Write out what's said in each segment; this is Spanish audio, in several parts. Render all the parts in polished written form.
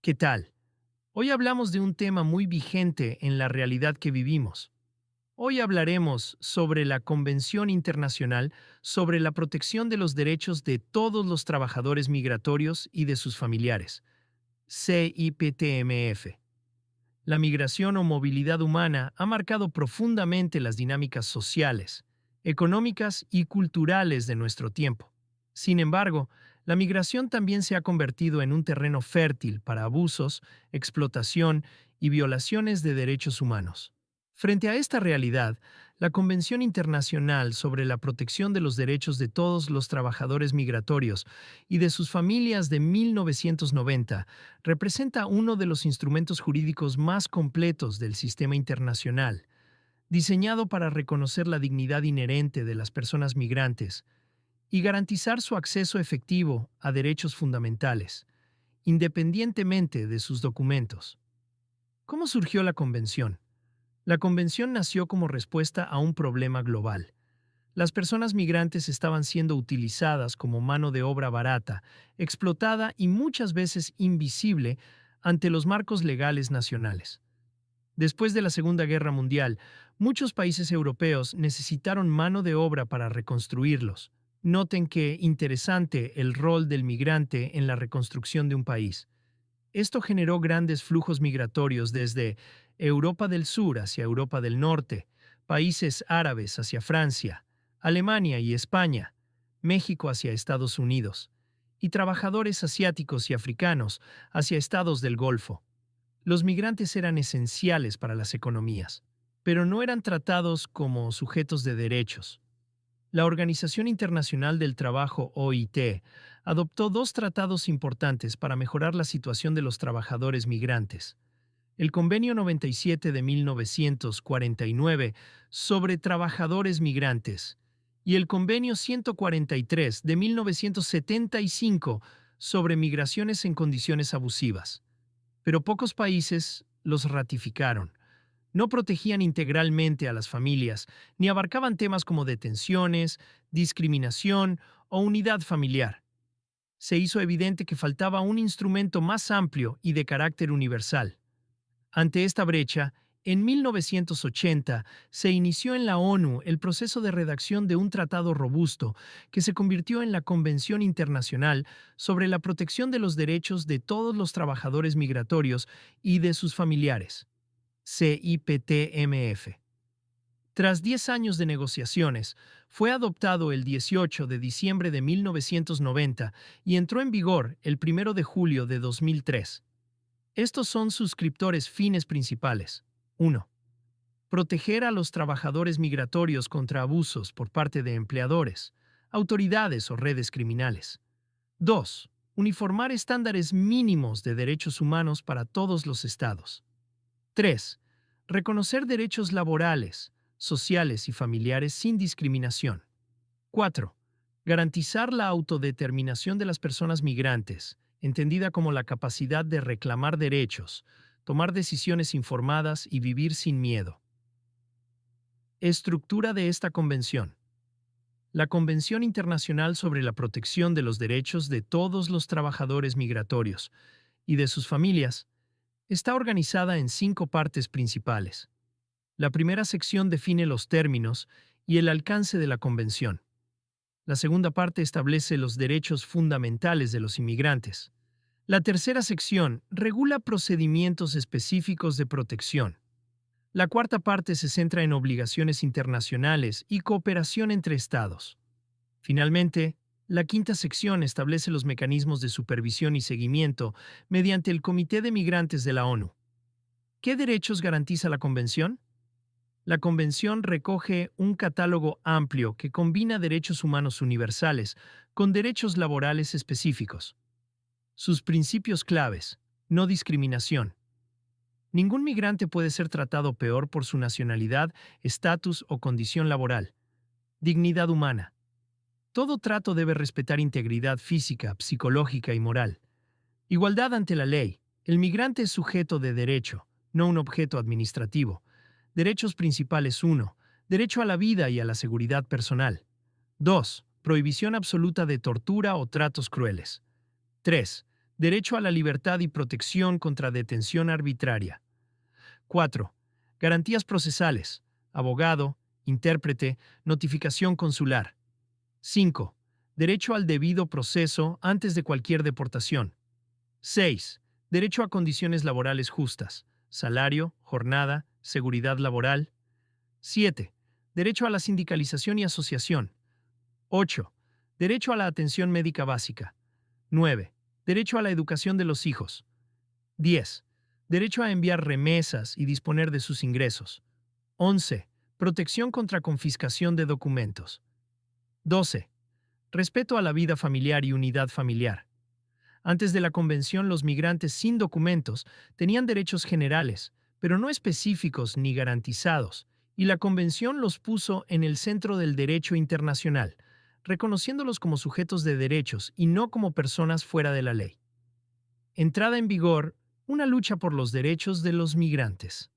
¿Qué tal? Hoy hablamos de un tema muy vigente en la realidad que vivimos. Hoy hablaremos sobre la Convención Internacional sobre la Protección de los Derechos de todos los trabajadores migratorios y de sus familiares, CIPTMF. La migración o movilidad humana ha marcado profundamente las dinámicas sociales, económicas y culturales de nuestro tiempo. Sin embargo, la migración también se ha convertido en un terreno fértil para abusos, explotación y violaciones de derechos humanos. Frente a esta realidad, la Convención Internacional sobre la Protección de los Derechos de todos los trabajadores migratorios y de sus familias de 1990 representa uno de los instrumentos jurídicos más completos del sistema internacional, diseñado para reconocer la dignidad inherente de las personas migrantes y garantizar su acceso efectivo a derechos fundamentales, independientemente de sus documentos. ¿Cómo surgió la Convención? La Convención nació como respuesta a un problema global. Las personas migrantes estaban siendo utilizadas como mano de obra barata, explotada y muchas veces invisible ante los marcos legales nacionales. Después de la Segunda Guerra Mundial, muchos países europeos necesitaron mano de obra para reconstruirlos. Noten que interesante el rol del migrante en la reconstrucción de un país. Esto generó grandes flujos migratorios desde Europa del Sur hacia Europa del Norte, países árabes hacia Francia, Alemania y España, México hacia Estados Unidos, y trabajadores asiáticos y africanos hacia estados del Golfo. Los migrantes eran esenciales para las economías, pero no eran tratados como sujetos de derechos. La Organización Internacional del Trabajo, OIT, adoptó dos tratados importantes para mejorar la situación de los trabajadores migrantes. El Convenio 97 de 1949 sobre trabajadores migrantes y el Convenio 143 de 1975 sobre migraciones en condiciones abusivas. Pero pocos países los ratificaron. No protegían integralmente a las familias, ni abarcaban temas como detenciones, discriminación o unidad familiar. Se hizo evidente que faltaba un instrumento más amplio y de carácter universal. Ante esta brecha, en 1980 se inició en la ONU el proceso de redacción de un tratado robusto que se convirtió en la Convención Internacional sobre la Protección de los Derechos de todos los trabajadores migratorios y de sus familiares, CIPTMF. Tras 10 años de negociaciones, fue adoptado el 18 de diciembre de 1990 y entró en vigor el 1 de julio de 2003. Estos son suscriptores fines principales. 1. Proteger a los trabajadores migratorios contra abusos por parte de empleadores, autoridades o redes criminales. 2. Uniformar estándares mínimos de derechos humanos para todos los estados. 3. Reconocer derechos laborales, sociales y familiares sin discriminación. 4. Garantizar la autodeterminación de las personas migrantes, entendida como la capacidad de reclamar derechos, tomar decisiones informadas y vivir sin miedo. Estructura de esta convención. La Convención Internacional sobre la Protección de los Derechos de todos los trabajadores migratorios y de sus familias está organizada en 5 partes principales. La primera sección define los términos y el alcance de la convención. La segunda parte establece los derechos fundamentales de los inmigrantes. La tercera sección regula procedimientos específicos de protección. La cuarta parte se centra en obligaciones internacionales y cooperación entre Estados. Finalmente, la quinta sección establece los mecanismos de supervisión y seguimiento mediante el Comité de Migrantes de la ONU. ¿Qué derechos garantiza la Convención? La Convención recoge un catálogo amplio que combina derechos humanos universales con derechos laborales específicos. Sus principios claves: no discriminación. Ningún migrante puede ser tratado peor por su nacionalidad, estatus o condición laboral. Dignidad humana. Todo trato debe respetar integridad física, psicológica y moral. Igualdad ante la ley. El migrante es sujeto de derecho, no un objeto administrativo. Derechos principales: 1. Derecho a la vida y a la seguridad personal. 2. Prohibición absoluta de tortura o tratos crueles. 3. Derecho a la libertad y protección contra detención arbitraria. 4. Garantías procesales. Abogado, intérprete, notificación consular. 5. Derecho al debido proceso antes de cualquier deportación. 6. Derecho a condiciones laborales justas. Salario, jornada, seguridad laboral. 7. Derecho a la sindicalización y asociación. 8. Derecho a la atención médica básica. 9. Derecho a la educación de los hijos. 10. Derecho a enviar remesas y disponer de sus ingresos. 11. Protección contra confiscación de documentos. 12. Respeto a la vida familiar y unidad familiar. Antes de la Convención, los migrantes sin documentos tenían derechos generales, pero no específicos ni garantizados, y la Convención los puso en el centro del derecho internacional, reconociéndolos como sujetos de derechos y no como personas fuera de la ley. Entrada en vigor, una lucha por los derechos de los migrantes.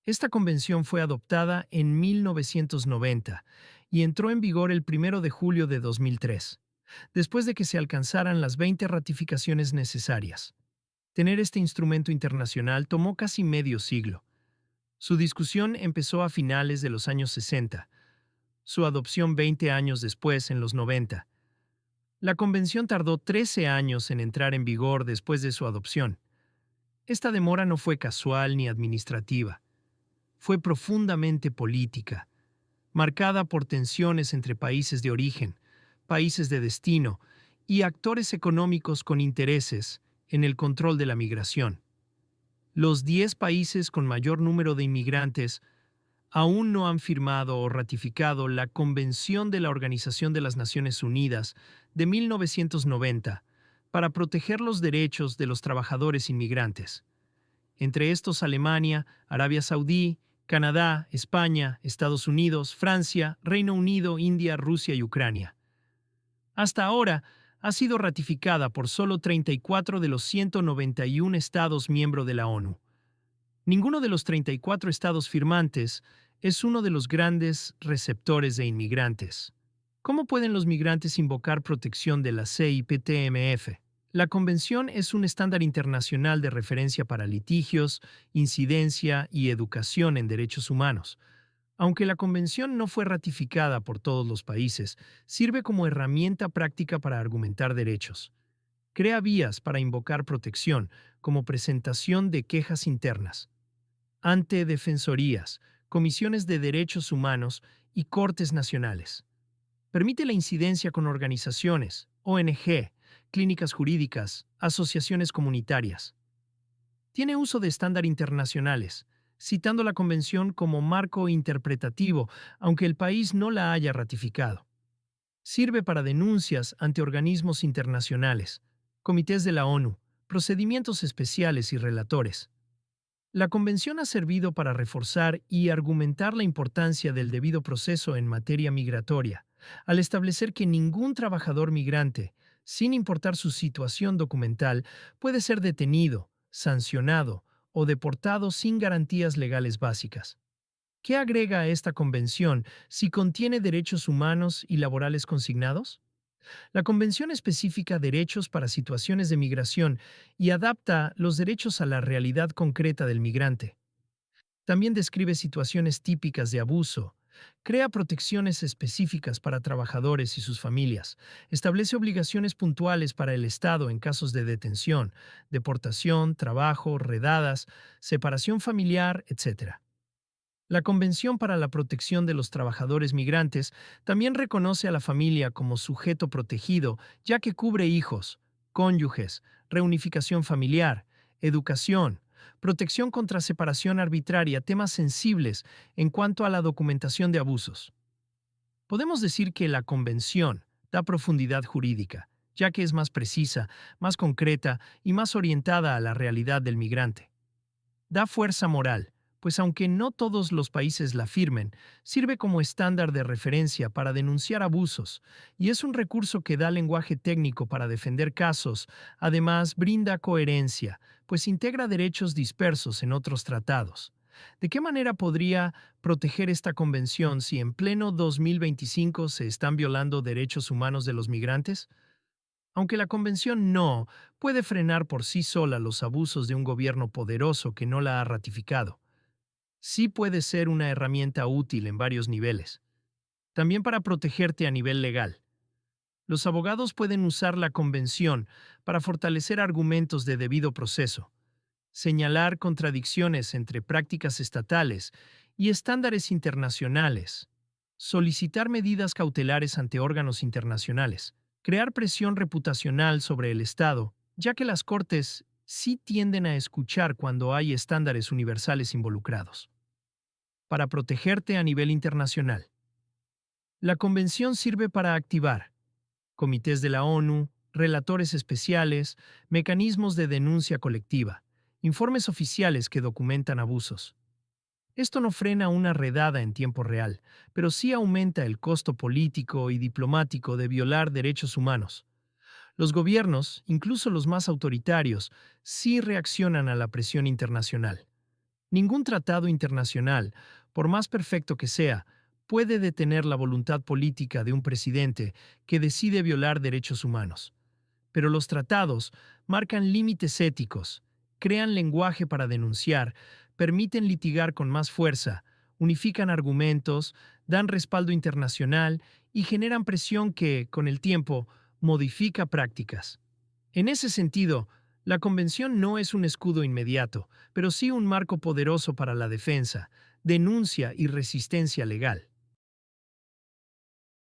Esta convención fue adoptada en 1990 y entró en vigor el 1 de julio de 2003, después de que se alcanzaran las 20 ratificaciones necesarias. Tener este instrumento internacional tomó casi medio siglo. Su discusión empezó a finales de los años 60, su adopción 20 años después, en los 90. La convención tardó 13 años en entrar en vigor después de su adopción. Esta demora no fue casual ni administrativa. Fue profundamente política, marcada por tensiones entre países de origen, países de destino y actores económicos con intereses en el control de la migración. Los 10 países con mayor número de inmigrantes aún no han firmado o ratificado la Convención de la Organización de las Naciones Unidas de 1990 para proteger los derechos de los trabajadores inmigrantes. Entre estos Alemania, Arabia Saudí, Canadá, España, Estados Unidos, Francia, Reino Unido, India, Rusia y Ucrania. Hasta ahora, ha sido ratificada por solo 34 de los 191 estados miembros de la ONU. Ninguno de los 34 estados firmantes es uno de los grandes receptores de inmigrantes. ¿Cómo pueden los migrantes invocar protección de la CIPTMF? La Convención es un estándar internacional de referencia para litigios, incidencia y educación en derechos humanos. Aunque la Convención no fue ratificada por todos los países, sirve como herramienta práctica para argumentar derechos. Crea vías para invocar protección, como presentación de quejas internas, ante defensorías, comisiones de derechos humanos y cortes nacionales. Permite la incidencia con organizaciones, ONG, clínicas jurídicas, asociaciones comunitarias. Tiene uso de estándares internacionales, citando la Convención como marco interpretativo, aunque el país no la haya ratificado. Sirve para denuncias ante organismos internacionales, comités de la ONU, procedimientos especiales y relatores. La Convención ha servido para reforzar y argumentar la importancia del debido proceso en materia migratoria, al establecer que ningún trabajador migrante, sin importar su situación documental, puede ser detenido, sancionado o deportado sin garantías legales básicas. ¿Qué agrega a esta convención si contiene derechos humanos y laborales consignados? La convención especifica derechos para situaciones de migración y adapta los derechos a la realidad concreta del migrante. También describe situaciones típicas de abuso, crea protecciones específicas para trabajadores y sus familias, establece obligaciones puntuales para el Estado en casos de detención, deportación, trabajo, redadas, separación familiar, etc. La Convención para la Protección de los Trabajadores Migrantes también reconoce a la familia como sujeto protegido, ya que cubre hijos, cónyuges, reunificación familiar, educación, protección contra separación arbitraria, temas sensibles en cuanto a la documentación de abusos. Podemos decir que la Convención da profundidad jurídica, ya que es más precisa, más concreta y más orientada a la realidad del migrante. Da fuerza moral, pues aunque no todos los países la firmen, sirve como estándar de referencia para denunciar abusos y es un recurso que da lenguaje técnico para defender casos. Además, brinda coherencia, pues integra derechos dispersos en otros tratados. ¿De qué manera podría proteger esta convención si en pleno 2025 se están violando derechos humanos de los migrantes? Aunque la convención no puede frenar por sí sola los abusos de un gobierno poderoso que no la ha ratificado, sí puede ser una herramienta útil en varios niveles. También para protegerte a nivel legal. Los abogados pueden usar la convención para fortalecer argumentos de debido proceso, señalar contradicciones entre prácticas estatales y estándares internacionales, solicitar medidas cautelares ante órganos internacionales, crear presión reputacional sobre el Estado, ya que las cortes sí tienden a escuchar cuando hay estándares universales involucrados. Para protegerte a nivel internacional. La convención sirve para activar comités de la ONU, relatores especiales, mecanismos de denuncia colectiva, informes oficiales que documentan abusos. Esto no frena una redada en tiempo real, pero sí aumenta el costo político y diplomático de violar derechos humanos. Los gobiernos, incluso los más autoritarios, sí reaccionan a la presión internacional. Ningún tratado internacional, por más perfecto que sea, puede detener la voluntad política de un presidente que decide violar derechos humanos. Pero los tratados marcan límites éticos, crean lenguaje para denunciar, permiten litigar con más fuerza, unifican argumentos, dan respaldo internacional y generan presión que, con el tiempo, modifica prácticas. En ese sentido, la Convención no es un escudo inmediato, pero sí un marco poderoso para la defensa, denuncia y resistencia legal.